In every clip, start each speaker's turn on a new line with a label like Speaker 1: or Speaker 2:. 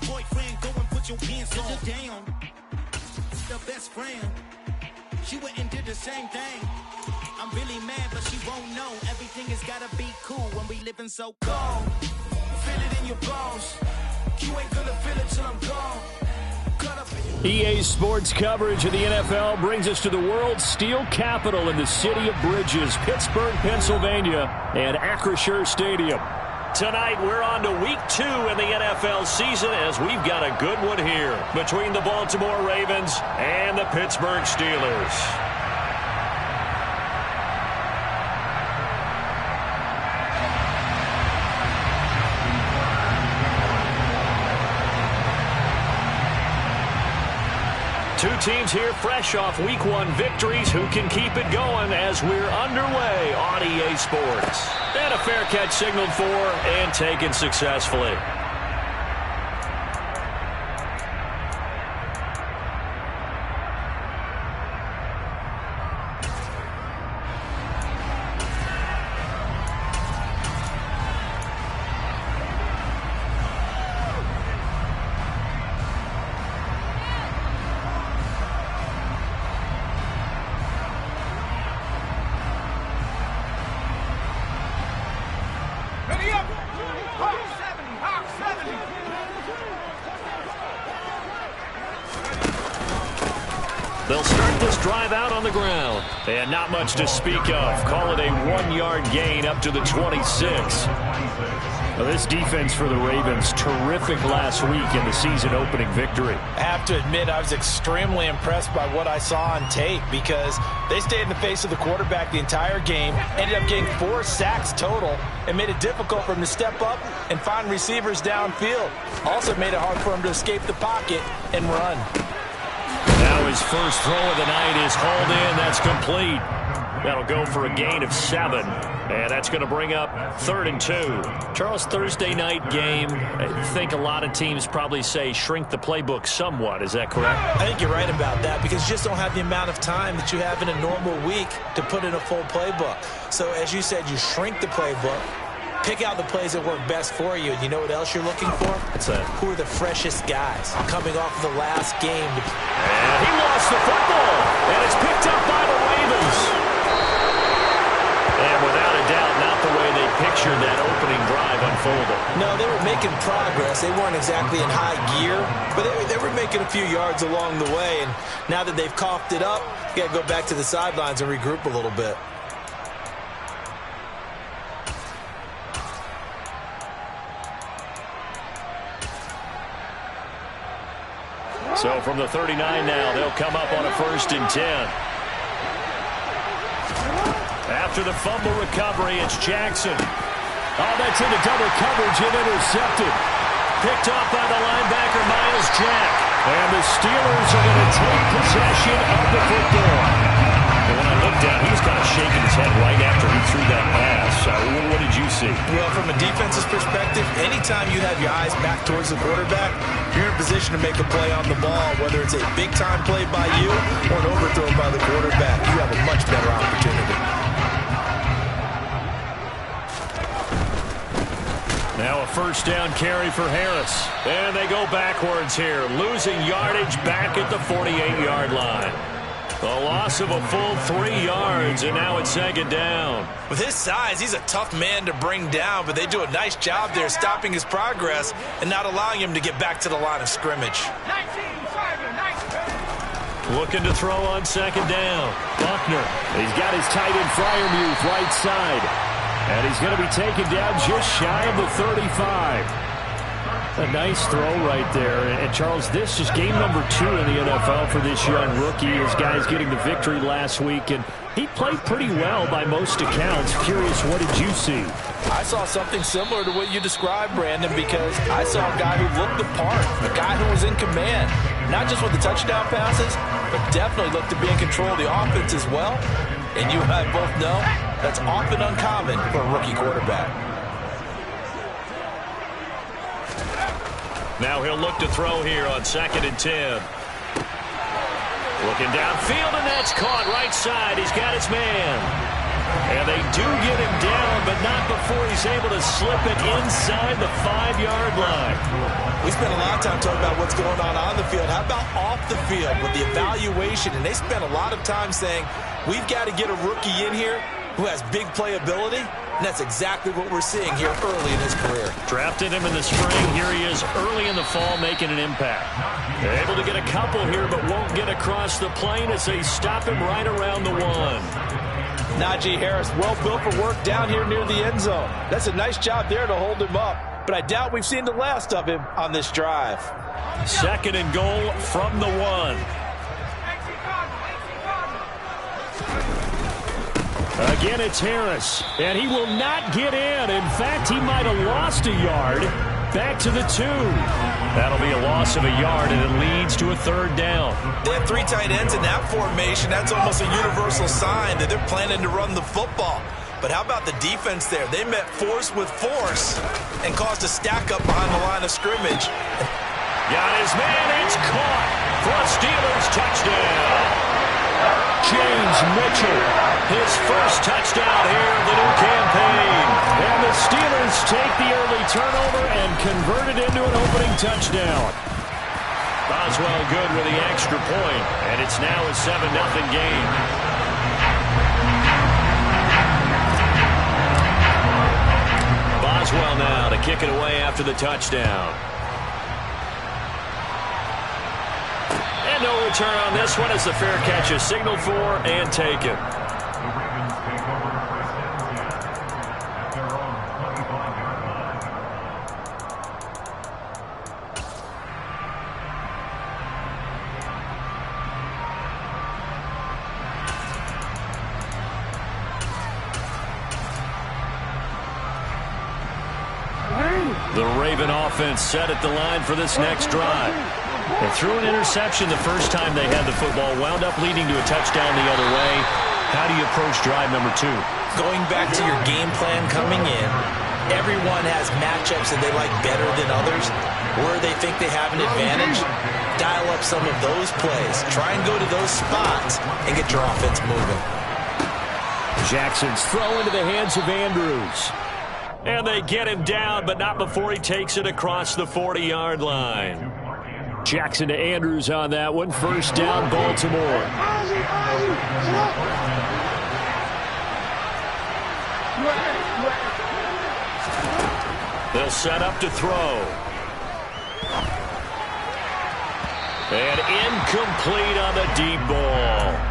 Speaker 1: boyfriend, go and put your pants on. Down. The best friend. She went and did the same thing. I'm really mad, but she won't know. Everything has gotta be cool when we living so cold. Feel it in your bones. You ain't gonna feel it till I'm gone.
Speaker 2: EA Sports coverage of the NFL brings us to the world's steel capital in the city of Bridges, Pittsburgh, Pennsylvania, and Acrisure Stadium. Tonight, we're on to Week 2 in the NFL season as we've got a good one here between the Baltimore Ravens and the Pittsburgh Steelers. Two teams here fresh off Week 1 victories who can keep it going as we're underway on EA Sports. And a fair catch signaled for and taken successfully. They'll start this drive out on the ground. And not much to speak of. Call it a 1-yard gain up to the 26. Well, this defense for the Ravens, terrific last week in the season-opening victory.
Speaker 3: I have to admit, I was extremely impressed by what I saw on tape because they stayed in the face of the quarterback the entire game, ended up getting 4 sacks total, and made it difficult for him to step up and find receivers downfield. Also made it hard for him to escape the pocket and run.
Speaker 2: Now his first throw of the night is hauled in. That's complete. That'll go for a gain of 7. And that's going to bring up 3rd and 2. Charles, Thursday night game, I think a lot of teams probably say shrink the playbook somewhat. Is that correct?
Speaker 3: I think you're right about that because you just don't have the amount of time that you have in a normal week to put in a full playbook. So as you said, you shrink the playbook, pick out the plays that work best for you. And you know what else you're looking for?
Speaker 2: What's that?
Speaker 3: Who are the freshest guys coming off the last game?
Speaker 2: And he lost the football, and it's picked up by the Ravens. And without a doubt, not the way they pictured that opening drive unfolded.
Speaker 3: No, they were making progress. They weren't exactly in high gear, but they were making a few yards along the way. And now that they've coughed it up, you got to go back to the sidelines and regroup a little bit.
Speaker 2: So from the 39 now, they'll come up on a 1st and 10. After the fumble recovery, it's Jackson. Oh, that's into double coverage and intercepted. Picked off by the linebacker, Miles Jack. And the Steelers are going to take possession of the football. And when I looked down, he was kind of shaking his head right after he threw that pass. What did you see?
Speaker 3: Well, from a defense's perspective, anytime you have your eyes back towards the quarterback, you're in a position to make a play on the ball, whether it's a big-time play by you or an overthrow by the quarterback. You have a much better opportunity.
Speaker 2: Now a 1st down carry for Harris. And they go backwards here, losing yardage back at the 48-yard line. A loss of a full 3 yards, and now it's 2nd down.
Speaker 3: With his size, he's a tough man to bring down, but they do a nice job there stopping his progress and not allowing him to get back to the line of scrimmage.
Speaker 2: Looking to throw on 2nd down. Buckner. He's got his tight end Freiermuth right side. And he's going to be taken down just shy of the 35. A nice throw right there. And Charles, this is game number 2 in the NFL for this young rookie. His guys getting the victory last week, and he played pretty well by most accounts. Curious, what did you see?
Speaker 3: I saw something similar to what you described, Brandon, because I saw a guy who looked the part, a guy who was in command, not just with the touchdown passes, but definitely looked to be in control of the offense as well. And you and I both know that's often uncommon for a rookie quarterback.
Speaker 2: Now he'll look to throw here on 2nd and 10. Looking downfield, and that's caught right side. He's got his man. And they do get him down, but not before he's able to slip it inside the 5-yard line.
Speaker 3: We spent a lot of time talking about what's going on the field. How about off the field with the evaluation? And they spent a lot of time saying, we've got to get a rookie in here who has big playability. And that's exactly what we're seeing here early in his career.
Speaker 2: Drafted him in the spring. Here he is early in the fall making an impact. They're able to get a couple here, but won't get across the plane as they stop him right around the 1.
Speaker 3: Najee Harris, well built for work down here near the end zone. That's a nice job there to hold him up. But I doubt we've seen the last of him on this drive.
Speaker 2: 2nd and goal from the 1. Again, it's Harris, and he will not get in. In fact, he might have lost a yard. Back to the 2. That'll be a loss of a yard, and it leads to a 3rd down.
Speaker 3: They have 3 tight ends in that formation. That's almost a universal sign that they're planning to run the football. But how about the defense there? They met force with force and caused a stack up behind the line of scrimmage.
Speaker 2: Got his man. It's caught for a Steelers touchdown. James Mitchell, his first touchdown here of the new campaign. And the Steelers take the early turnover and convert it into an opening touchdown. Boswell good with the extra point, and it's now a 7-0 game. Boswell now to kick it away after the touchdown. And no return on this one as the fair catch is signaled for and taken. The Raven offense set at the line for this next drive. They threw an interception the first time they had the football, wound up leading to a touchdown the other way. How do you approach drive number 2?
Speaker 3: Going back to your game plan coming in, everyone has matchups that they like better than others. Where they think they have an advantage, dial up some of those plays. Try and go to those spots and get your offense moving.
Speaker 2: Jackson's throw into the hands of Andrews. And they get him down, but not before he takes it across the 40-yard line. Jackson to Andrews on that one. First down, Baltimore. They'll set up to throw. And incomplete on the deep ball.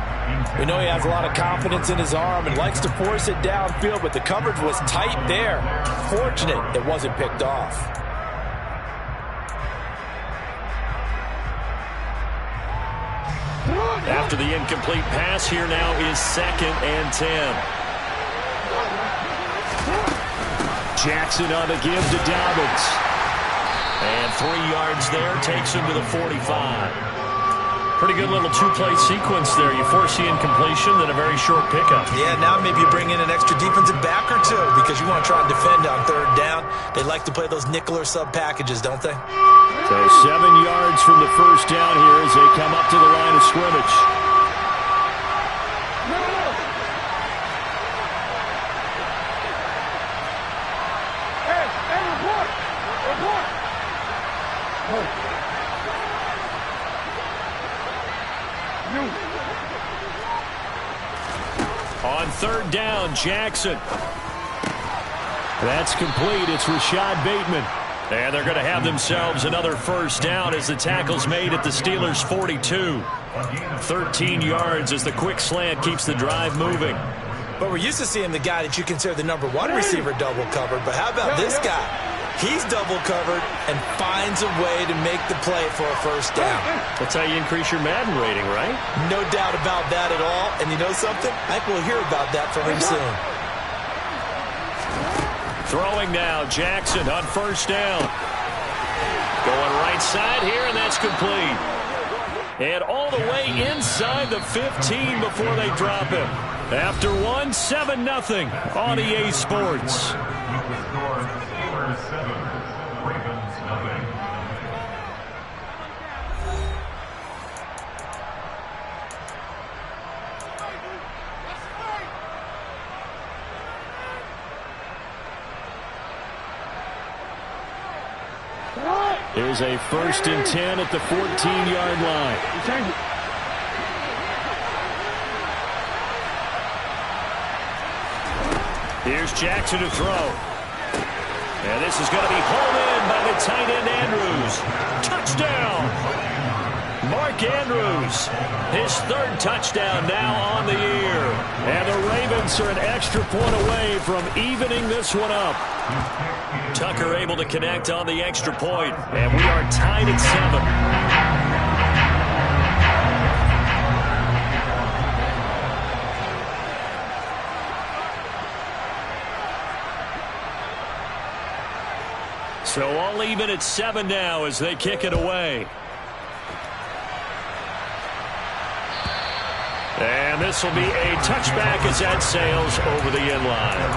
Speaker 3: We know he has a lot of confidence in his arm and likes to force it downfield, but the coverage was tight there. Fortunate it wasn't picked off.
Speaker 2: After the incomplete pass, here now is 2nd and 10. Jackson on the give to Dobbins. And 3 yards there, takes him to the 45. Pretty good little 2-play sequence there. You force the incompletion, then a very short pickup.
Speaker 3: Yeah, now maybe you bring in an extra defensive back or 2 because you want to try and defend on 3rd down. They like to play those nickel or sub packages, don't they?
Speaker 2: So 7 yards from the first down here as they come up to the line of scrimmage. On 3rd down, Jackson. That's complete. It's Rashad Bateman. And they're going to have themselves another first down as the tackle's made at the Steelers' 42. 13 yards as the quick slant keeps the drive moving.
Speaker 3: But we're used to seeing the guy that you consider the number 1 receiver double covered. But how about this guy? He's double covered and finds a way to make the play for a first down.
Speaker 2: That's how you increase your Madden rating, right?
Speaker 3: No doubt about that at all. And you know something? I think we'll hear about that from him soon.
Speaker 2: Throwing now, Jackson on first down. Going right side here, and that's complete. And all the way inside the 15 before they drop him. After 7-0 on EA Sports.
Speaker 4: What?
Speaker 2: Here's a 1st and 10 at the 14-yard line. Here's Jackson to throw. And this is going to be hauled in by the tight end Andrews. Touchdown! Mark Andrews, his 3rd touchdown now on the year. And the Ravens are an extra point away from evening this one up. Tucker able to connect on the extra point, and we are tied at 7. So all even at 7 now as they kick it away. And this will be a touchback as that sails over the end line.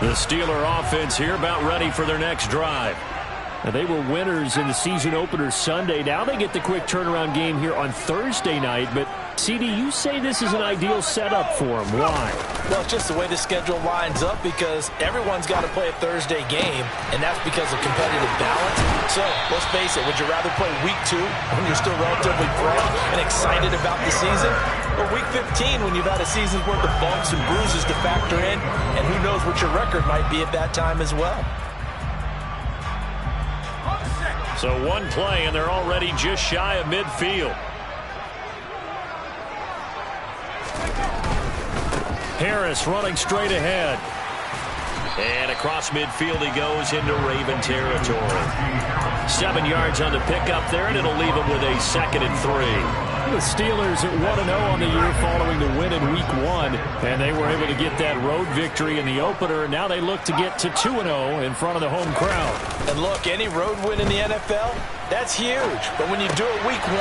Speaker 2: The Steeler offense here about ready for their next drive. Now, they were winners in the season opener Sunday. Now they get the quick turnaround game here on Thursday night. But, CD, you say this is an ideal setup for them. Why?
Speaker 3: Well, it's just the way the schedule lines up because everyone's got to play a Thursday game, and that's because of competitive balance. So, let's face it, would you rather play week 2 when you're still relatively fresh and excited about the season? Or week 15 when you've had a season's worth of bumps and bruises to factor in, and who knows what your record might be at that time as well.
Speaker 2: So one play, and they're already just shy of midfield. Harris running straight ahead. And across midfield he goes into Raven territory. 7 yards on the pickup there, and it'll leave him with a 2nd and 3. The Steelers at 1-0 on the year following the win in Week 1, and they were able to get that road victory in the opener. Now they look to get to 2-0 in front of the home crowd.
Speaker 3: And look, any road win in the NFL, that's huge. But when you do it Week 1,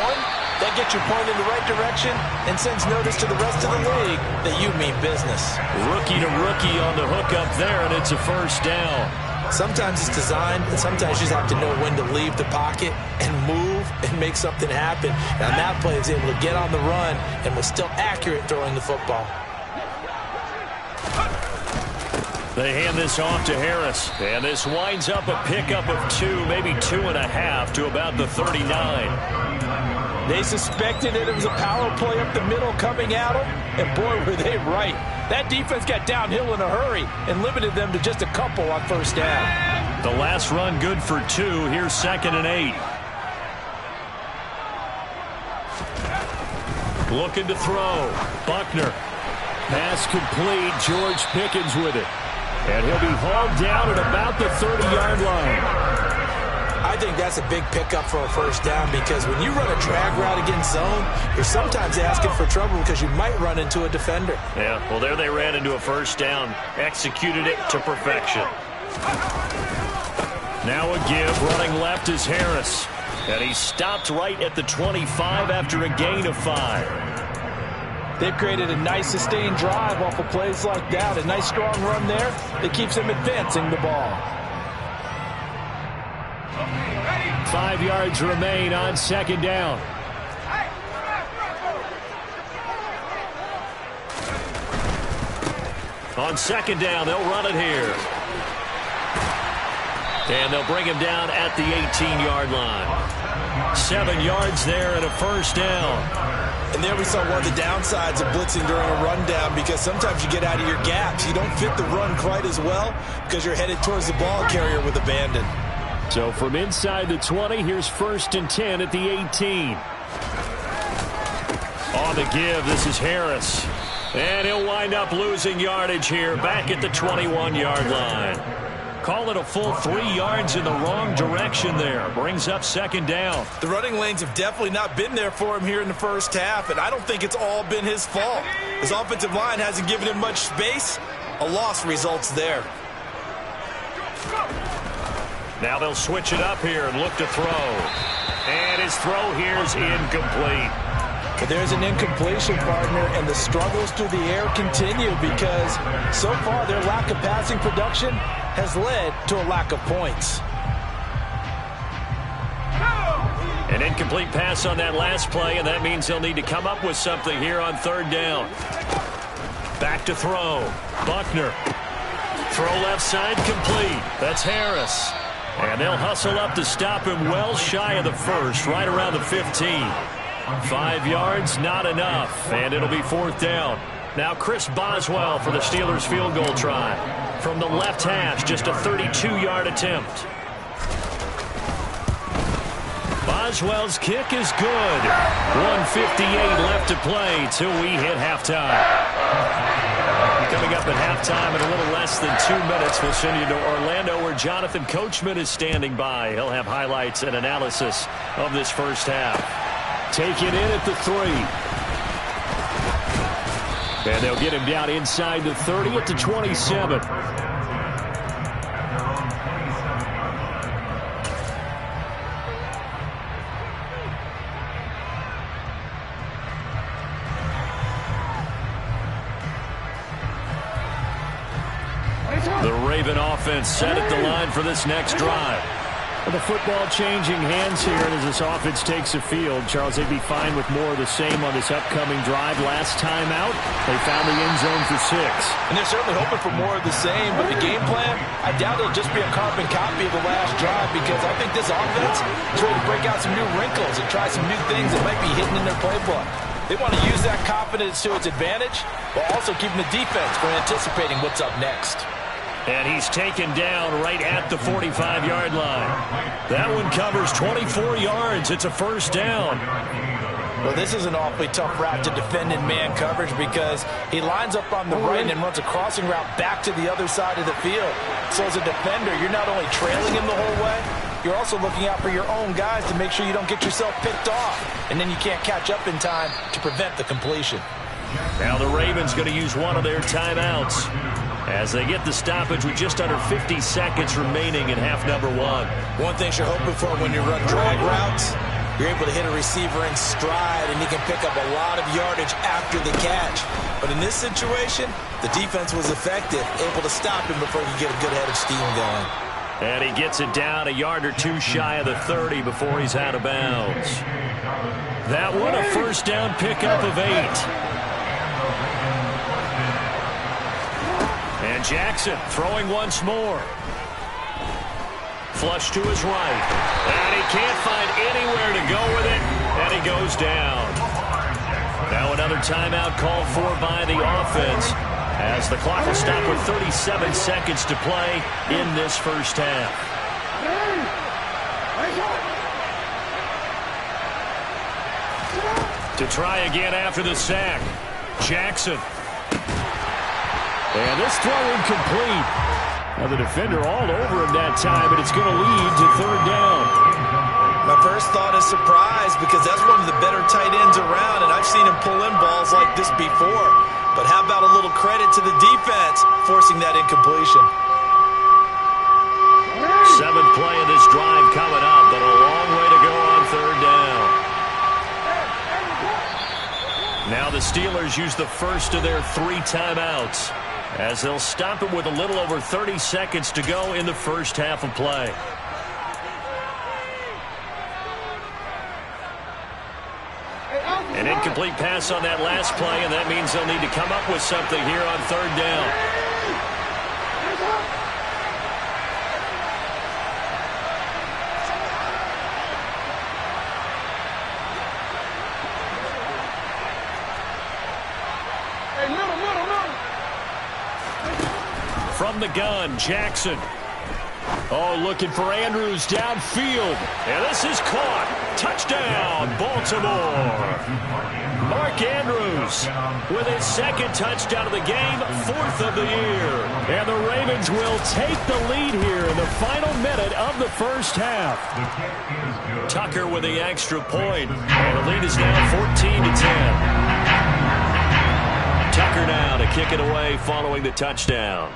Speaker 3: that gets you pointed in the right direction and sends notice to the rest of the league that you mean business.
Speaker 2: Rookie to rookie on the hook up there, and it's a 1st down.
Speaker 3: Sometimes it's designed, and sometimes you just have to know when to leave the pocket and move and make something happen. And on that play, he was able to get on the run and was still accurate throwing the football.
Speaker 2: They hand this off to Harris, and this winds up a pickup of 2, maybe 2.5 to about the 39.
Speaker 3: They suspected that it was a power play up the middle coming at them, and boy, were they right. That defense got downhill in a hurry and limited them to just a couple on 1st down.
Speaker 2: The last run good for 2. Here's 2nd and 8. Looking to throw. Buckner. Pass complete. George Pickens with it. And he'll be hauled down at about the 30-yard line.
Speaker 3: I think that's a big pickup for a 1st down because when you run a drag route against zone, you're sometimes asking for trouble because you might run into a defender.
Speaker 2: Yeah, well, there they ran into a 1st down. Executed it to perfection. Now a give. Running left is Harris. And he stopped right at the 25 after a gain of 5.
Speaker 3: They've created a nice sustained drive off of plays like that. A nice strong run there that keeps them advancing the ball.
Speaker 2: 5 yards remain on 2nd down. On 2nd down, they'll run it here. And they'll bring him down at the 18-yard line. 7 yards there and a 1st down.
Speaker 3: And there we saw one of the downsides of blitzing during a rundown because sometimes you get out of your gaps. You don't fit the run quite as well because you're headed towards the ball carrier with abandon.
Speaker 2: So from inside the 20, here's 1st and 10 at the 18. On the give, this is Harris. And he'll wind up losing yardage here back at the 21-yard line. Call it a full 3 yards in the wrong direction there. Brings up 2nd down.
Speaker 3: The running lanes have definitely not been there for him here in the 1st half, and I don't think it's all been his fault. His offensive line hasn't given him much space. A loss results there.
Speaker 2: Now they'll switch it up here and look to throw. And his throw here is incomplete.
Speaker 3: But there's an incompletion, partner, and the struggles through the air continue because so far their lack of passing production has led to a lack of points.
Speaker 2: An incomplete pass on that last play, and that means they'll need to come up with something here on third down. Back to throw. Buckner. Throw left side complete. That's Harris. And they'll hustle up to stop him well shy of the first, right around the 15. 5 yards, not enough, and it'll be fourth down. Now Chris Boswell for the Steelers field goal try. From the left hash, just a 32-yard attempt. Boswell's kick is good. 1:58 left to play till we hit halftime. Coming up at halftime in a little less than 2 minutes, we'll send you to Orlando where Jonathan Coachman is standing by. He'll have highlights and analysis of this first half. Take it in at the 3. And they'll get him down inside the 30 at the 27. The Raven offense set at the line for this next drive. The football changing hands here as this offense takes the field. Charles, they'd be fine with more of the same on this upcoming drive. Last time out, they found the end zone for 6.
Speaker 3: And they're certainly hoping for more of the same, but the game plan, I doubt it'll just be a carbon copy of the last drive because I think this offense is ready to break out some new wrinkles and try some new things that might be hidden in their playbook. They want to use that confidence to its advantage while also keeping the defense from anticipating what's up next.
Speaker 2: And he's taken down right at the 45-yard line. That one covers 24 yards. It's a first down.
Speaker 3: Well, this is an awfully tough route to defend in man coverage because he lines up on the right and runs a crossing route back to the other side of the field. So as a defender, you're not only trailing him the whole way, you're also looking out for your own guys to make sure you don't get yourself picked off. And then you can't catch up in time to prevent the completion.
Speaker 2: Now the Ravens going to use one of their timeouts as they get the stoppage with just under 50 seconds remaining in half number 1.
Speaker 3: One thing you're hoping for when you run drag routes, you're able to hit a receiver in stride and he can pick up a lot of yardage after the catch. But in this situation, the defense was effective, able to stop him before he could get a good head of steam going.
Speaker 2: And he gets it down a yard or two shy of the 30 before he's out of bounds. That one a first down pickup of 8. And Jackson throwing once more. Flush to his right. And he can't find anywhere to go with it. And he goes down. Now another timeout called for by the offense as the clock will stop with 37 seconds to play in this first half. To try again after the sack. Jackson. And this throw incomplete. Now the defender all over him that time, and it's going to lead to third down.
Speaker 3: My first thought is surprise because that's one of the better tight ends around, and I've seen him pull in balls like this before. But how about a little credit to the defense forcing that incompletion?
Speaker 2: 7th play of this drive coming up, but a long way to go on third down. Now the Steelers use the first of their 3 timeouts as they'll stop it with a little over 30 seconds to go in the first half of play. An incomplete pass on that last play, and that means they'll need to come up with something here on third down. From the gun, Jackson. Oh, looking for Andrews downfield. And this is caught. Touchdown, Baltimore. Mark Andrews with his 2nd touchdown of the game, 4th of the year. And the Ravens will take the lead here in the final minute of the first half. Tucker with the extra point. And the lead is now 14-10. Tucker now to kick it away following the touchdown.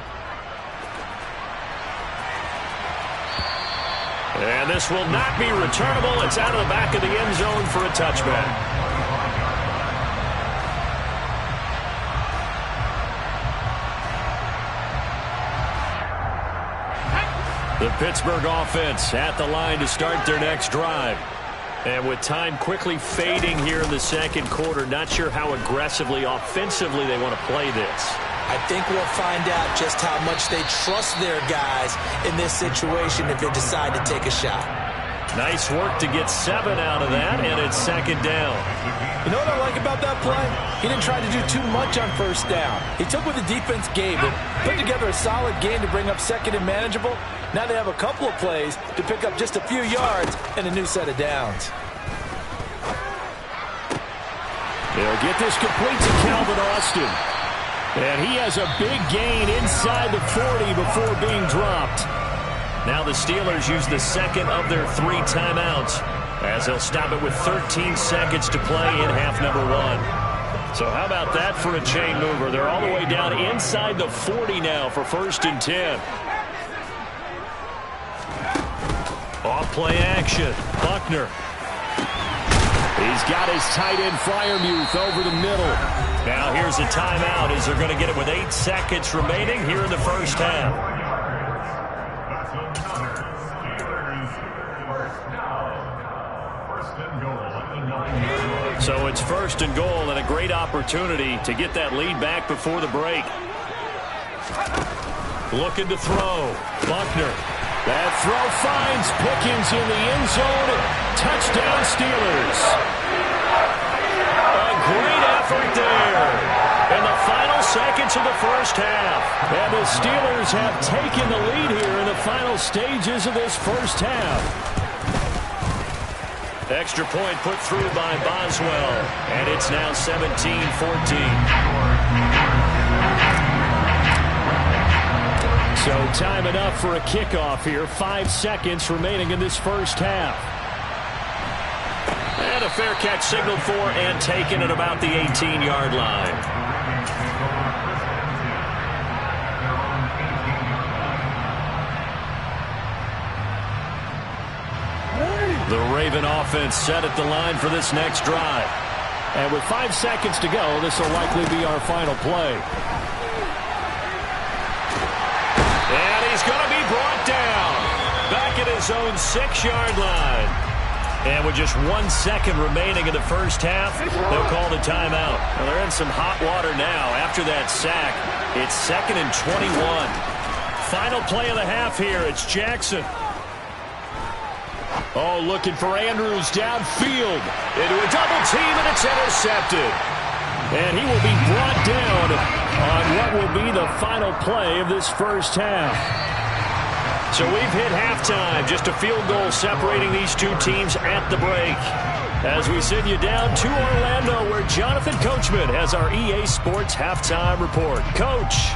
Speaker 2: And this will not be returnable. It's out of the back of the end zone for a touchback. The Pittsburgh offense at the line to start their next drive. And with time quickly fading here in the second quarter, not sure how aggressively, offensively they want to play this.
Speaker 3: I think we'll find out just how much they trust their guys in this situation if they decide to take a shot.
Speaker 2: Nice work to get 7 out of that, and it's second down.
Speaker 3: You know what I like about that play? He didn't try to do too much on first down. He took what the defense gave him, put together a solid game to bring up second and manageable. Now they have a couple of plays to pick up just a few yards and a new set of downs.
Speaker 2: They'll get this complete to Calvin Austin. And he has a big gain inside the 40 before being dropped. Now the Steelers use the second of their 3 timeouts as they'll stop it with 13 seconds to play in half number 1. So how about that for a chain mover? They're all the way down inside the 40 now for 1st and 10. Off play action. Buckner. He's got his tight end Freiermuth over the middle. Now here's a timeout as they're going to get it with 8 seconds remaining here in the first half. So it's 1st and goal and a great opportunity to get that lead back before the break. Looking to throw. Buckner. That throw finds Pickens in the end zone. Touchdown Steelers. A great effort there in the final seconds of the first half. And the Steelers have taken the lead here in the final stages of this first half. Extra point put through by Boswell. And it's now 17-14. So time enough for a kickoff here. 5 seconds remaining in this first half. And a fair catch signaled for and taken at about the 18-yard line. The Raven offense set at the line for this next drive. And with 5 seconds to go, this will likely be our final play. And he's going to be brought down back at his own 6-yard line. And with just 1 second remaining in the first half, they'll call the timeout. Well, they're in some hot water now after that sack. It's 2nd and 21. Final play of the half here. It's Jackson. Oh, looking for Andrews downfield into a double team, and it's intercepted. And he will be brought down on what will be the final play of this first half. So we've hit halftime, just a field goal separating these two teams at the break. As we send you down to Orlando, where Jonathan Coachman has our EA Sports halftime report. Coach.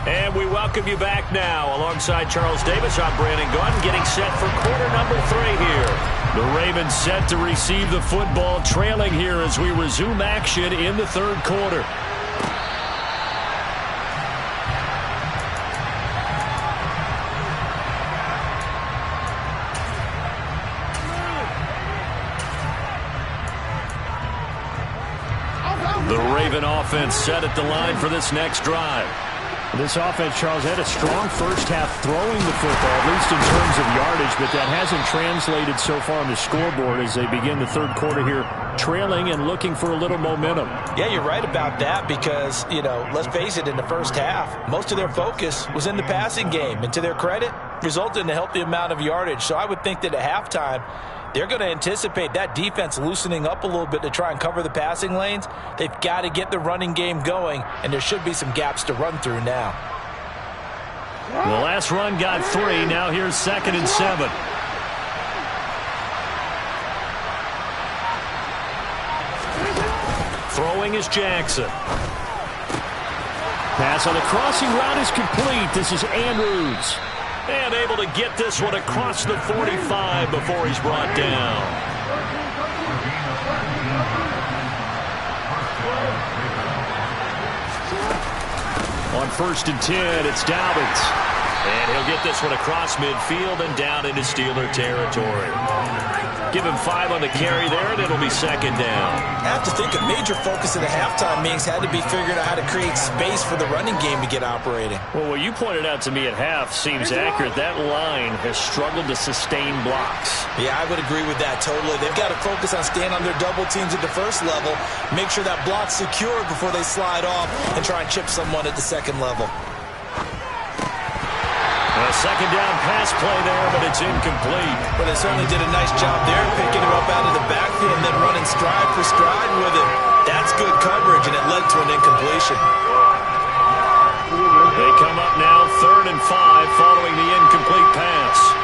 Speaker 2: And we welcome you back now. Alongside Charles Davis, I'm Brandon Gunn, getting set for quarter number 3 here. The Ravens set to receive the football, trailing here as we resume action in the third quarter. The Raven offense set at the line for this next drive. This offense, Charles, had a strong first half throwing the football, at least in terms of yardage, but that hasn't translated so far on the scoreboard as they begin the third quarter here, trailing and looking for a little momentum.
Speaker 3: Yeah, you're right about that because, let's face it, in the first half, most of their focus was in the passing game. And to their credit, resulted in a healthy amount of yardage. So I would think that at halftime, they're going to anticipate that defense loosening up a little bit to try and cover the passing lanes. They've got to get the running game going, and there should be some gaps to run through now.
Speaker 2: The last run got 3. Now here's 2nd and 7. Throwing is Jackson. Pass on the crossing route is complete. This is Andrews. And able to get this one across the 45 before he's brought down. On 1st and 10, it's Dobbins. And he'll get this one across midfield and down into Steeler territory. Give him 5 on the carry there, and it'll be second down.
Speaker 3: I have to think a major focus of the halftime meetings had to be figuring out how to create space for the running game to get operating.
Speaker 2: Well, what you pointed out to me at half seems accurate. That line has struggled to sustain blocks.
Speaker 3: Yeah, I would agree with that totally. They've got to focus on staying on their double teams at the first level, make sure that block's secured before they slide off, and try and chip someone at the second level.
Speaker 2: A second down pass play there, but it's incomplete.
Speaker 3: But they certainly did a nice job there, picking him up out of the backfield and then running stride for stride with it. That's good coverage, and it led to an incompletion.
Speaker 2: They come up now 3rd and 5 following the incomplete pass.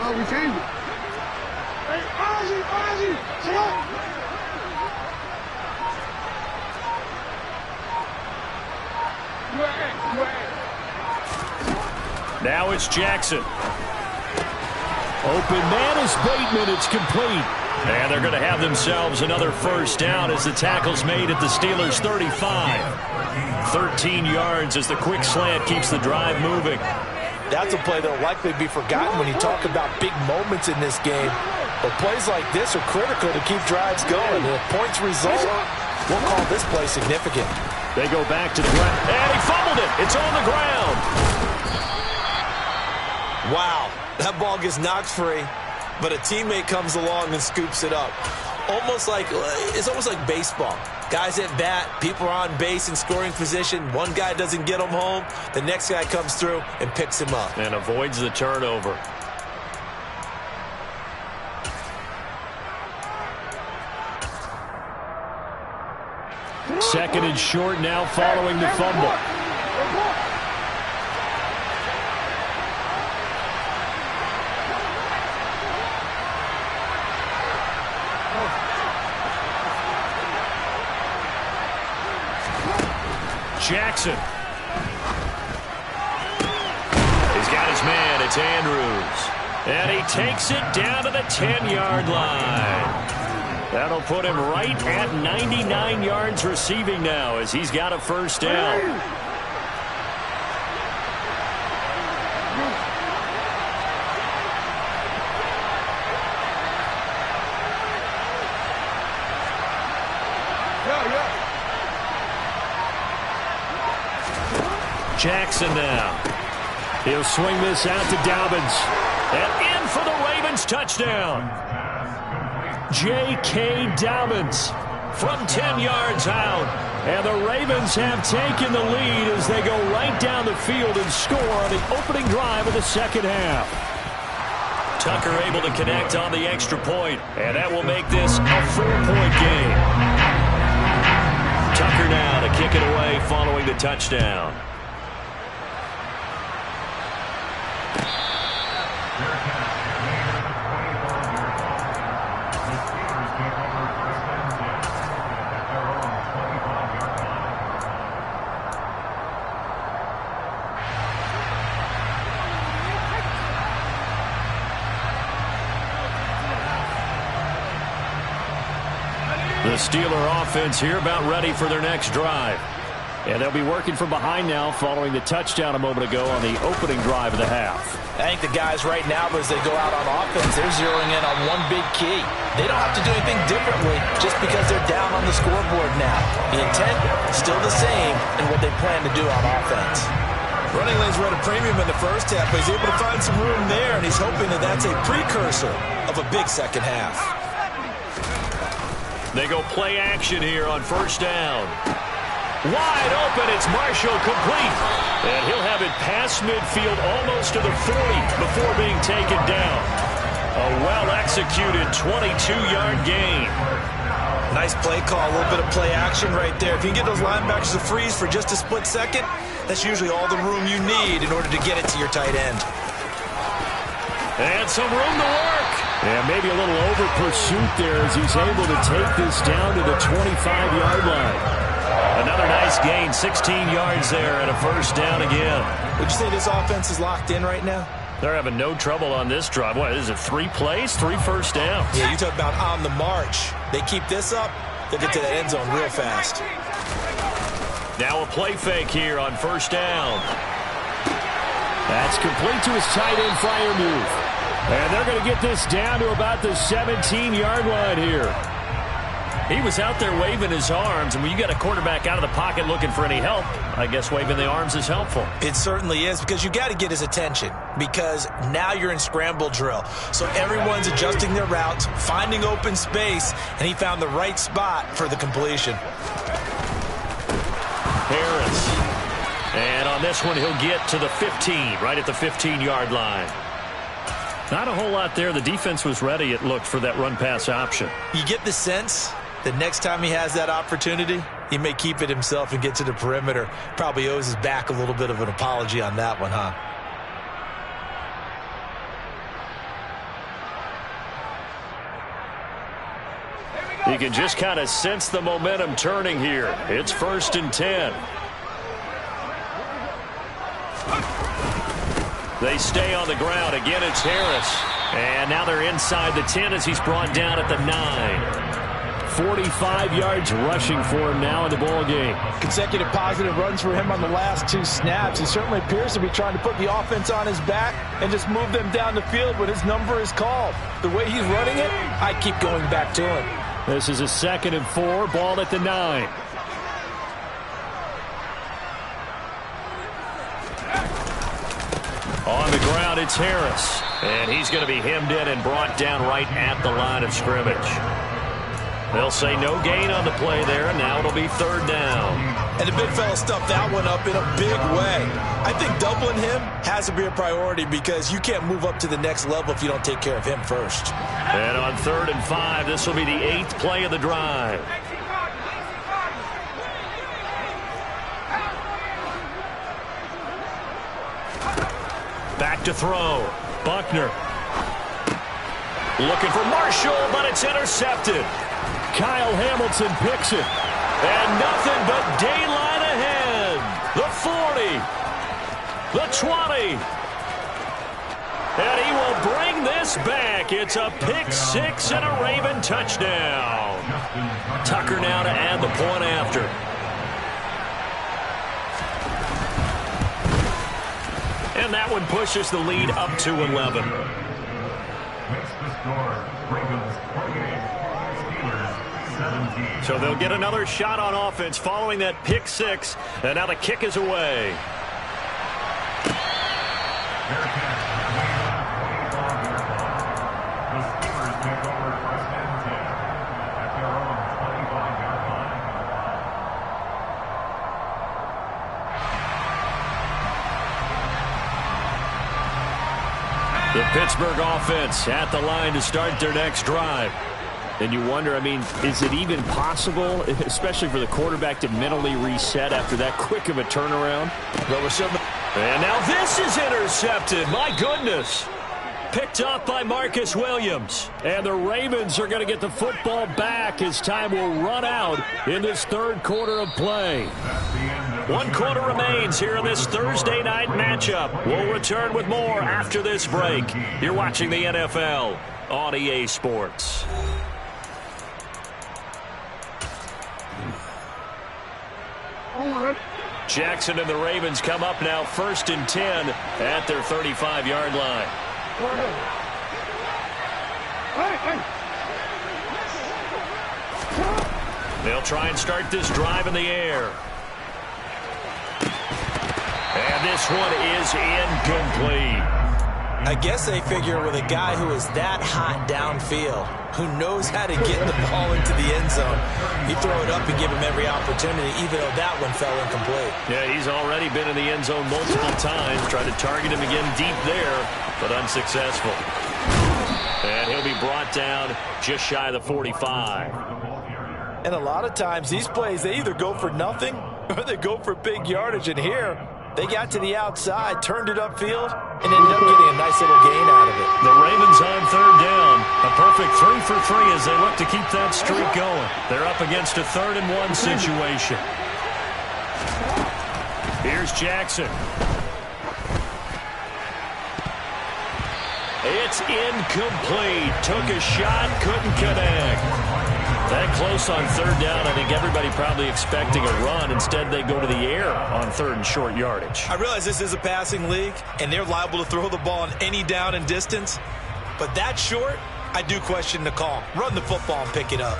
Speaker 4: We changed it. Hey, Ozzy, come on.
Speaker 2: Now it's Jackson. Open man is Bateman. It's complete. And they're going to have themselves another first down as the tackle's made at the Steelers' 35. 13 yards as the quick slant keeps the drive moving.
Speaker 3: That's a play that will likely be forgotten when you talk about big moments in this game. But plays like this are critical to keep drives going. And if points result, we'll call this play significant.
Speaker 2: They go back to the ground. And he fumbled it. It's on the ground.
Speaker 3: Wow, that ball gets knocked free, but a teammate comes along and scoops it up. It's almost like baseball. Guys at bat, people are on base in scoring position. One guy doesn't get them home. The next guy comes through and picks him up.
Speaker 2: And avoids the turnover. Second and short now following the fumble. Jackson. He's got his man. It's Andrews. And he takes it down to the 10-yard line. That'll put him right at 99 yards receiving now as he's got a first down. Jackson now. He'll swing this out to Dobbins. And in for the Ravens touchdown. J.K. Dobbins from 10 yards out. And the Ravens have taken the lead as they go right down the field and score on the opening drive of the second half. Tucker able to connect on the extra point, and that will make this a 4-point game. Tucker now to kick it away following the touchdown. The Steeler offense here about ready for their next drive. And they'll be working from behind now following the touchdown a moment ago on the opening drive of the half.
Speaker 3: I think the guys right now, as they go out on offense, they're zeroing in on one big key. They don't have to do anything differently just because they're down on the scoreboard now. The intent still the same in what they plan to do on offense. Running lanes were at a premium in the first half, but he's able to find some room there, and he's hoping that that's a precursor of a big second half.
Speaker 2: They go play action here on first down. Wide open, it's Marshall complete. And he'll have it past midfield almost to the 40 before being taken down. A well-executed 22-yard gain.
Speaker 3: Nice play call, a little bit of play action right there. If you can get those linebackers to freeze for just a split second, that's usually all the room you need in order to get it to your tight end.
Speaker 2: And some room to work. And maybe a little over pursuit there as he's able to take this down to the 25-yard line. Another nice gain, 16 yards there and a first down again.
Speaker 3: Would you say this offense is locked in right now?
Speaker 2: They're having no trouble on this drive. What is it, 3 plays, 3 first downs?
Speaker 3: Yeah, you talk about on the march. They keep this up, they'll get to that end zone real fast.
Speaker 2: Now a play fake here on first down. That's complete to his tight end, Freiermuth. And they're going to get this down to about the 17-yard line here. He was out there waving his arms, and when you got a quarterback out of the pocket looking for any help, I guess waving the arms is helpful.
Speaker 3: It certainly is, because you got to get his attention, because now you're in scramble drill. So everyone's adjusting their routes, finding open space, and he found the right spot for the completion.
Speaker 2: Harris. And on this one, he'll get to the 15, right at the 15-yard line. Not a whole lot there. The defense was ready, it looked, for that run-pass option.
Speaker 3: You get the sense that next time he has that opportunity, he may keep it himself and get to the perimeter. Probably owes his back a little bit of an apology on that one, huh?
Speaker 2: You can just kind of sense the momentum turning here. It's 1st and 10. They stay on the ground. Again, it's Harris. And now they're inside the 10 as he's brought down at the 9. 45 yards rushing for him now in the ball game.
Speaker 3: Consecutive positive runs for him on the last 2 snaps. He certainly appears to be trying to put the offense on his back and just move them down the field when his number is called. The way he's running it, I keep going back to him.
Speaker 2: This is a 2nd and 4, ball at the 9. On the ground, it's Harris. And he's going to be hemmed in and brought down right at the line of scrimmage. They'll say no gain on the play there, and now it'll be 3rd down.
Speaker 3: And the big fella stuffed that one up in a big way. I think doubling him has to be a priority, because you can't move up to the next level if you don't take care of him first.
Speaker 2: And on 3rd and 5, this will be the 8th play of the drive. Back to throw. Buckner. Looking for Marshall, but it's intercepted. Kyle Hamilton picks it. And nothing but daylight ahead. The 40. The 20. And he will bring this back. It's a pick 6 and a Raven touchdown. Tucker now to add the point after. And that one pushes the lead up to 11. So they'll get another shot on offense following that pick 6. And now the kick is away. The Pittsburgh offense at the line to start their next drive. And you wonder, I mean, is it even possible, especially for the quarterback, to mentally reset after that quick of a turnaround? And now this is intercepted. My goodness. Picked off by Marcus Williams. And the Ravens are going to get the football back as time will run out in this 3rd quarter of play. 1 quarter remains here in this Thursday night matchup. We'll return with more after this break. You're watching the NFL on EA Sports. Jackson and the Ravens come up now 1st and 10 at their 35-yard line. They'll try and start this drive in the air. And this one is incomplete.
Speaker 3: I guess they figure with a guy who is that hot downfield, who knows how to get the ball into the end zone, you throw it up and give him every opportunity, even though that one fell incomplete.
Speaker 2: Yeah, he's already been in the end zone multiple times, tried to target him again deep there, but unsuccessful. And he'll be brought down just shy of the 45.
Speaker 3: And a lot of times these plays, they either go for nothing or they go for big yardage. And here, they got to the outside, turned it upfield, and ended up getting a nice little gain out of it.
Speaker 2: The Ravens on 3rd down. A perfect 3 for 3 as they look to keep that streak going. They're up against a 3rd and 1 situation. Here's Jackson. It's incomplete. Took a shot, couldn't connect. That close on third down. I think everybody probably expecting a run. Instead, they go to the air on third and short yardage.
Speaker 3: I realize this is a passing league, and they're liable to throw the ball on any down and distance. But that short, I do question the call. Run the football and pick it up.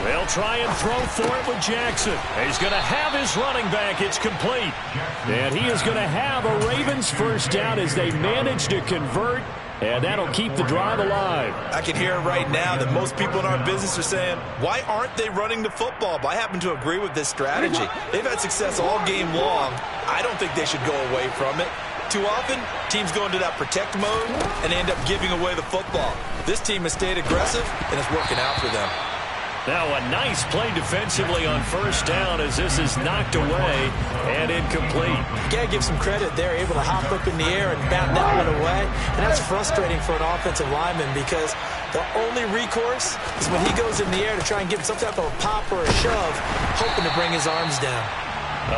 Speaker 2: They'll try and throw for it with Jackson. He's going to have his running back. It's complete. And he is going to have a Ravens first down as they manage to convert, and that'll keep the drive alive.
Speaker 3: I can hear it right now that most people in our business are saying, why aren't they running the football? But I happen to agree with this strategy. They've had success all game long. I don't think they should go away from it. Too often, teams go into that protect mode, and they end up giving away the football. This team has stayed aggressive, and it's working out for them.
Speaker 2: Now a nice play defensively on first down as this is knocked away and incomplete.
Speaker 3: You got to give some credit. They're able to hop up in the air and bat that one away. And that's frustrating for an offensive lineman because the only recourse is when he goes in the air to try and get some type of a pop or a shove, hoping to bring his arms down.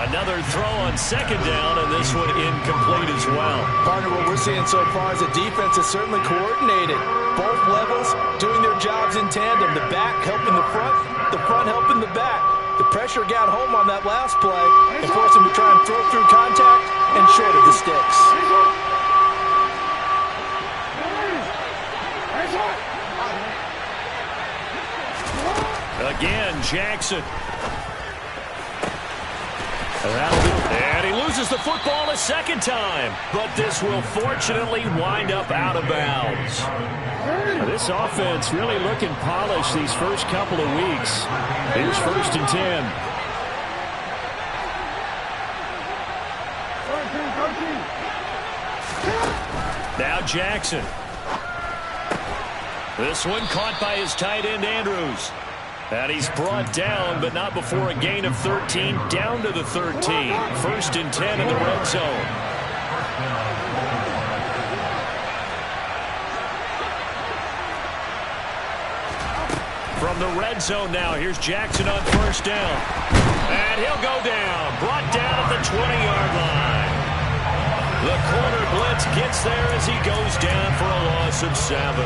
Speaker 2: Another throw on second down, and this one incomplete as well.
Speaker 3: Partner, what we're seeing so far is the defense is certainly coordinated. Both levels doing their jobs in tandem. The back helping the front helping the back. The pressure got home on that last play and forced him to try and throw through contact and short of the sticks.
Speaker 2: Again, Jackson. And he loses the football a second time. But this will fortunately wind up out of bounds. This offense really looking polished these first couple of weeks. Here's 1st and 10. Now Jackson. This one caught by his tight end, Andrews. And he's brought down, but not before a gain of 13, down to the 13. 1st and 10 in the red zone. From the red zone now, here's Jackson on first down. And he'll go down, brought down at the 20-yard line. The corner blitz gets there as he goes down for a loss of 7.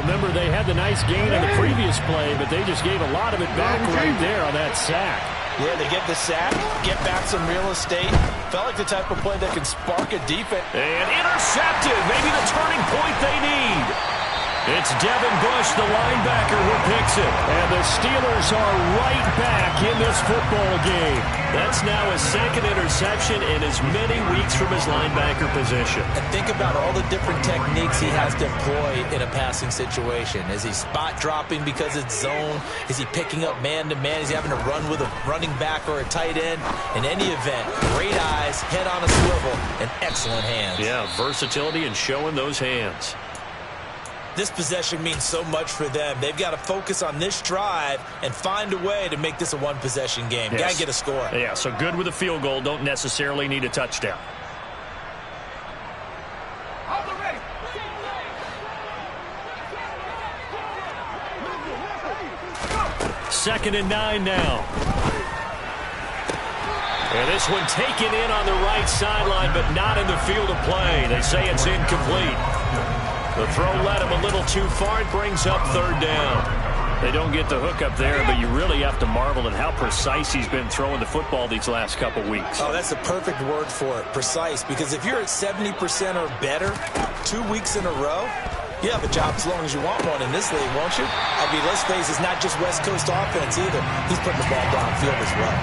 Speaker 2: Remember, they had the nice gain on the previous play, but they just gave a lot of it back right there on that sack.
Speaker 3: Yeah, they get the sack, get back some real estate. Felt like the type of play that can spark a defense.
Speaker 2: And intercepted, maybe the turning point they need. It's Devin Bush, the linebacker, who picks it. And the Steelers are right back in this football game. That's now his 2nd interception in as many weeks from his linebacker position.
Speaker 3: And think about all the different techniques he has to employ in a passing situation. Is he spot dropping because it's zone? Is he picking up man-to-man? Is he having to run with a running back or a tight end? In any event, great eyes, head on a swivel, and excellent hands.
Speaker 2: Yeah, versatility and showing those hands.
Speaker 3: This possession means so much for them. They've got to focus on this drive and find a way to make this a one-possession game.
Speaker 2: Yes.
Speaker 3: Got to get a score.
Speaker 2: Yeah, so good with a field goal. Don't necessarily need a touchdown. Second and 9 now. And this one taken in on the right sideline, but not in the field of play. They say it's incomplete. The throw led him a little too far. It brings up 3rd down. They don't get the hook up there, but you really have to marvel at how precise he's been throwing the football these last couple weeks.
Speaker 3: Oh, that's the perfect word for it, precise. Because if you're at 70% or better 2 weeks in a row, you have a job as long as you want one in this league, won't you? I mean, let's face it, it's not just West Coast offense either. He's putting the ball downfield as well.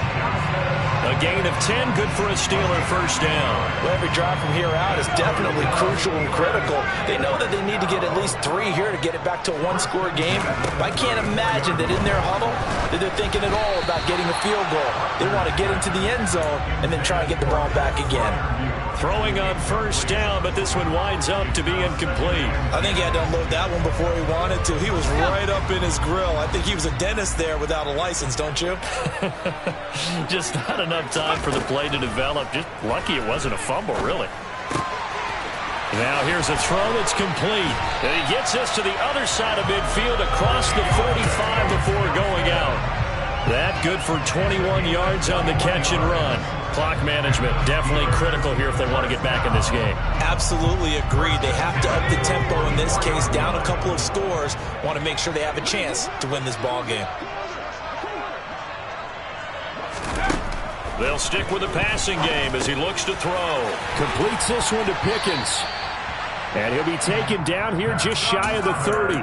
Speaker 2: A gain of 10, good for a Steeler first down.
Speaker 3: Well, every drive from here out is definitely crucial and critical. They know that they need to get at least 3 here to get it back to a one-score game. But I can't imagine that in their huddle that they're thinking at all about getting a field goal. They want to get into the end zone and then try and get the ball back again.
Speaker 2: Throwing on first down, but this one winds up to be incomplete.
Speaker 3: I think he had to unload that one before he wanted to. He was right up in his grill. I think he was a dentist there without a license, don't you?
Speaker 2: Just not enough time for the play to develop. Just lucky it wasn't a fumble, really. Now here's a throw that's complete. And he gets this to the other side of midfield across the 45 before going out. That good for 21 yards on the catch and run. Clock management definitely critical here if they want to get back in this game.
Speaker 3: Absolutely agreed. They have to up the tempo in this case, down a couple of scores. Want to make sure they have a chance to win this ball game.
Speaker 2: They'll stick with the passing game as he looks to throw. Completes this one to Pickens. And he'll be taken down here just shy of the 30.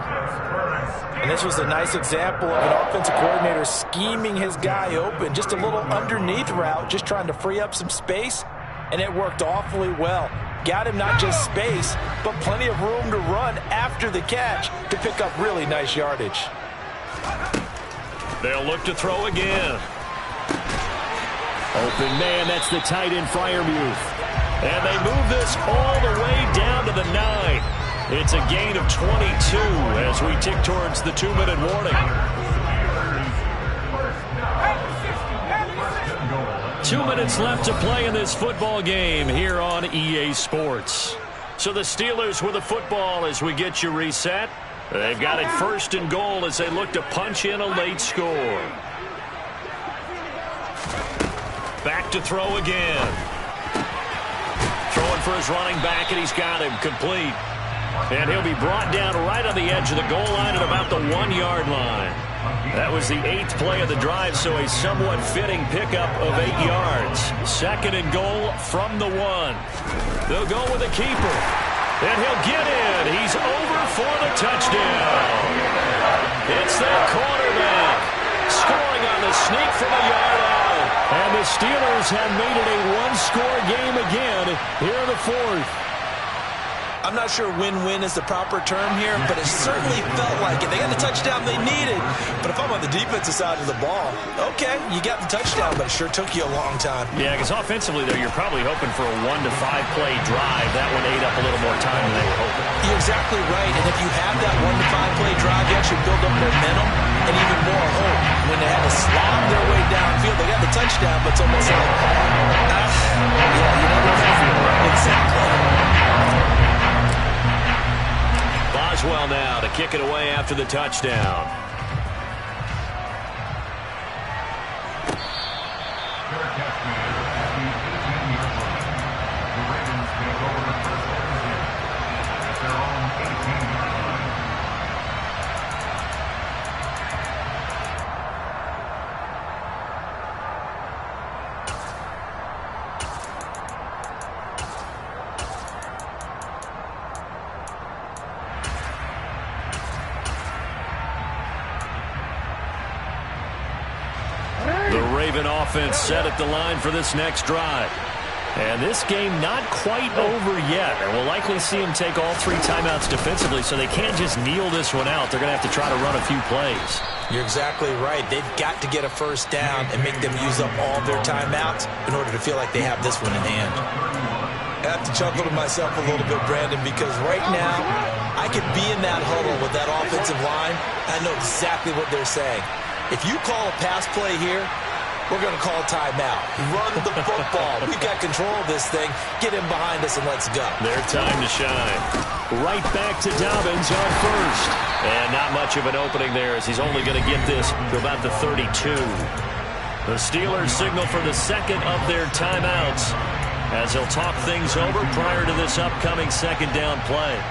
Speaker 3: And this was a nice example of an offensive coordinator scheming his guy open. Just a little underneath route, just trying to free up some space. And it worked awfully well. Got him not just space, but plenty of room to run after the catch to pick up really nice yardage.
Speaker 2: They'll look to throw again. Open man, that's the tight end Freiermuth. And they move this all the way down to the 9. It's a gain of 22 as we tick towards the 2-minute warning. 2 minutes left to play in this football game here on EA Sports. So the Steelers with the football as we get you reset. They've got it 1st and goal as they look to punch in a late score. Back to throw again. Throwing for his running back, and he's got him complete. And he'll be brought down right on the edge of the goal line at about the 1-yard line. That was the 8th play of the drive, so a somewhat fitting pickup of 8 yards. 2nd and goal from the 1. They'll go with a keeper. And he'll get in. He's over for the touchdown. It's their quarterback. Scoring on the sneak from a yard out. And the Steelers have made it a one-score game again here in the 4th.
Speaker 3: I'm not sure win-win is the proper term here, but it certainly felt like it. They got the touchdown they needed, but if I'm on the defensive side of the ball, okay, you got the touchdown, but it sure took you a long time.
Speaker 2: Yeah, because offensively, though, you're probably hoping for a 1 to 5 play drive. That one ate up a little more time than they were hoping.
Speaker 3: You're exactly right, and if you have that 1 to 5 play drive, you actually build up momentum and even more hope. When they had to slob their way downfield, they got the touchdown, but it's almost like, yeah, you never know. Exactly.
Speaker 2: Boswell now to kick it away after the touchdown. Offense set at the line for this next drive. And this game not quite over yet. And we'll likely see them take all 3 timeouts defensively, so they can't just kneel this one out. They're going to have to try to run a few plays.
Speaker 3: You're exactly right. They've got to get a first down and make them use up all their timeouts in order to feel like they have this one in hand. I have to chuckle to myself a little bit, Brandon, because right now I could be in that huddle with that offensive line. I know exactly what they're saying. If you call a pass play here, we're going to call timeout. Run the football. We've got control of this thing. Get him behind us and let's go.
Speaker 2: Their time to shine. Right back to Dobbins on first. And not much of an opening there as he's only going to get this to about the 32. The Steelers signal for the 2nd of their timeouts as they'll talk things over prior to this upcoming 2nd down play.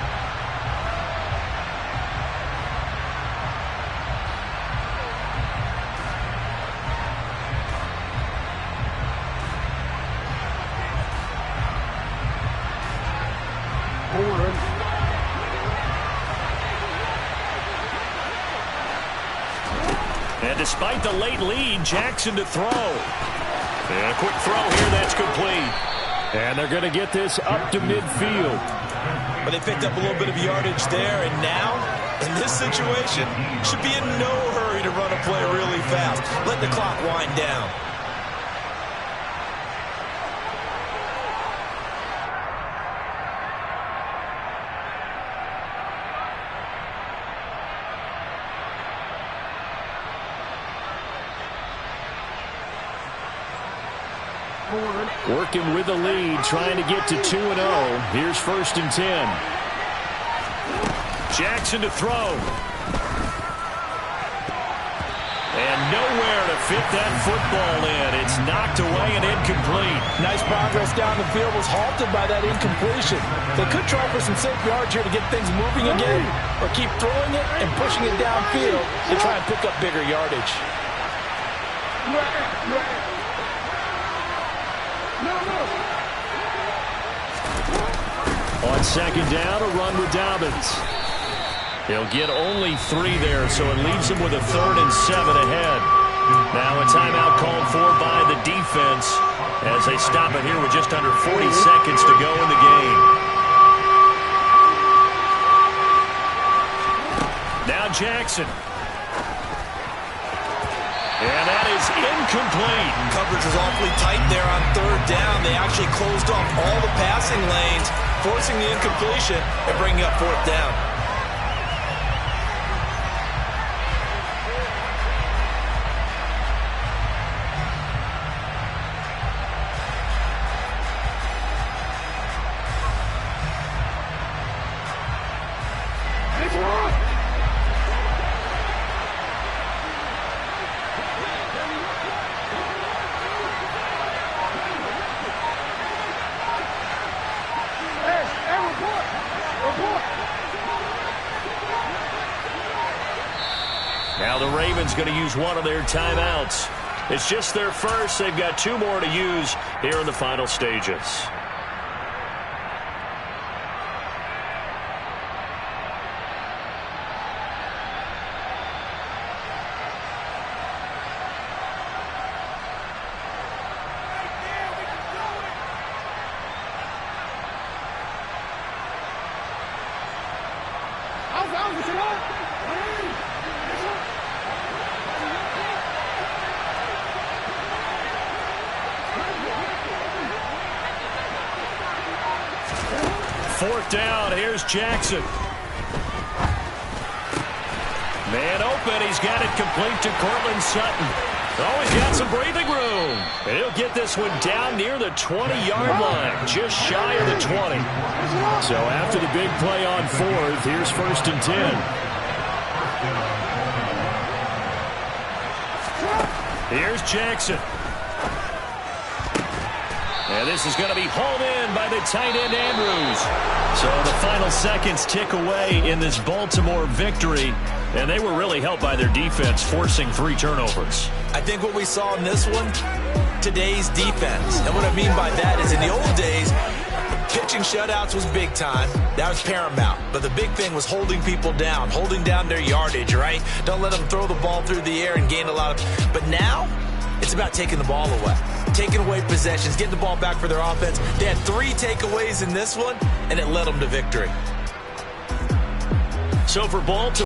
Speaker 2: And despite the late lead, Jackson to throw. And a quick throw here, that's complete. And they're going to get this up to midfield.
Speaker 3: But they picked up a little bit of yardage there, and now, in this situation, should be in no hurry to run a play really fast. Let the clock wind down.
Speaker 2: Working with the lead, trying to get to 2-0. Here's 1st and 10. Jackson to throw. And nowhere to fit that football in. It's knocked away and incomplete.
Speaker 3: Nice progress down the field was halted by that incompletion. They could try for some safe yards here to get things moving again, or keep throwing it and pushing it downfield to try and pick up bigger yardage.
Speaker 2: On 2nd down, a run with Dobbins. He'll get only 3 there, so it leaves him with a 3rd and 7 ahead. Now a timeout called for by the defense as they stop it here with just under 40 seconds to go in the game. Now Jackson. And that is incomplete.
Speaker 3: Coverage was awfully tight there on 3rd down. They actually closed off all the passing lanes, forcing the incompletion and bringing up 4th down.
Speaker 2: Now the Ravens going to use one of their timeouts. It's just their first. They've got 2 more to use here in the final stages. Fourth down, here's Jackson. Man open, he's got it complete to Cortland Sutton. Oh, he's got some breathing room. And he'll get this one down near the 20-yard line, just shy of the 20. So after the big play on 4th, here's 1st and 10. Here's Jackson. And this is going to be hauled in by the tight end, Andrews. So the final seconds tick away in this Baltimore victory. And they were really helped by their defense, forcing 3 turnovers.
Speaker 3: I think what we saw in this one, today's defense. And what I mean by that is in the old days, pitching shutouts was big time. That was paramount. But the big thing was holding people down, holding down their yardage, right? Don't let them throw the ball through the air and gain a lot of... But now, it's about taking the ball away. Taking away possessions, getting the ball back for their offense. They had 3 takeaways in this one, and it led them to victory.
Speaker 2: So for Baltimore,